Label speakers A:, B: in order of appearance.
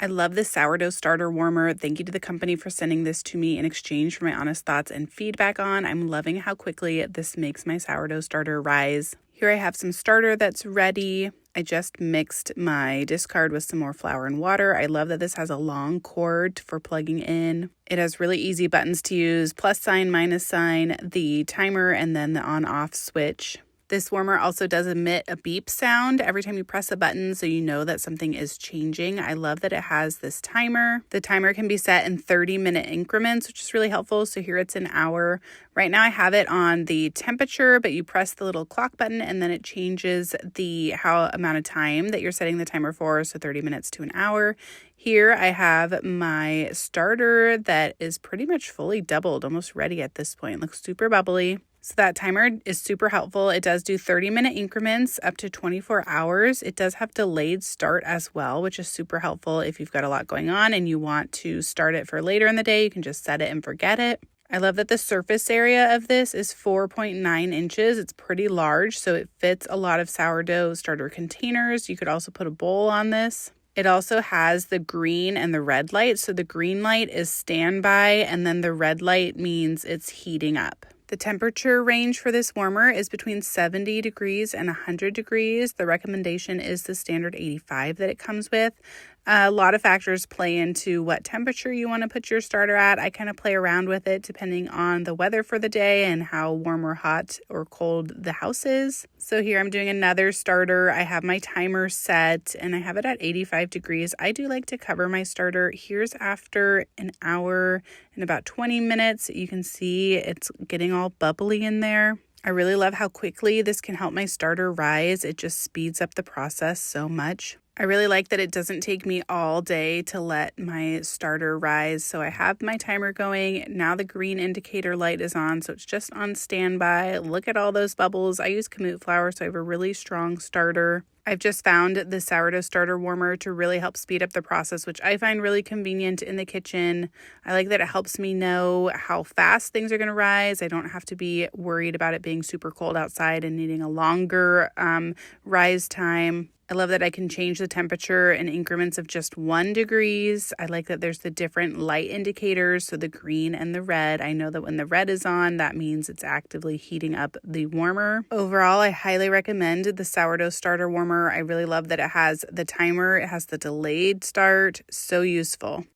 A: I love this sourdough starter warmer. Thank you to the company for sending this to me in exchange for my honest thoughts and feedback on. I'm loving how quickly this makes my sourdough starter rise. Here I have some starter that's ready. I just mixed my discard with some more flour and water. I love that this has a long cord for plugging in. It has really easy buttons to use, plus sign, minus sign, the timer, and then the on-off switch. This warmer also does emit a beep sound every time you press a button, so you know that something is changing. I love that it has this timer. The timer can be set in 30-minute increments, which is really helpful. So here it's an hour. Right now I have it on the temperature, but you press the little clock button and then it changes the amount of time that you're setting the timer for, so 30 minutes to an hour. Here I have my starter that is pretty much fully doubled, almost ready at this point. It looks super bubbly. So that timer is super helpful. It does do 30-minute increments up to 24 hours. It does have delayed start as well, which is super helpful if you've got a lot going on and you want to start it for later in the day. You can just set it and forget it. I love that the surface area of this is 4.9 inches. It's pretty large, so it fits a lot of sourdough starter containers. You could also put a bowl on this. It also has the green and the red light. So the green light is standby, and then the red light means it's heating up. The temperature range for this warmer is between 70 degrees and 100 degrees. The recommendation is the standard 85 that it comes with. A lot of factors play into what temperature you want to put your starter at. I kind of play around with it depending on the weather for the day and how warm or hot or cold the house is. So here I'm doing another starter. I have my timer set and I have it at 85 degrees. I do like to cover my starter. Here's after an hour and about 20 minutes. You can see it's getting all bubbly in there. I really love how quickly this can help my starter rise. It just speeds up the process so much. I really like that it doesn't take me all day to let my starter rise. So I have my timer going. Now the green indicator light is on, so it's just on standby. Look at all those bubbles. I use kamut flour, so I have a really strong starter. I've just found the sourdough starter warmer to really help speed up the process, which I find really convenient in the kitchen. I like that it helps me know how fast things are going to rise. I don't have to be worried about it being super cold outside and needing a longer rise time. I love that I can change the temperature in increments of just 1 degrees. I like that there's the different light indicators, so the green and the red. I know that when the red is on, that means it's actively heating up the warmer. Overall, I highly recommend the sourdough starter warmer. I really love that it has the timer. It has the delayed start. So useful.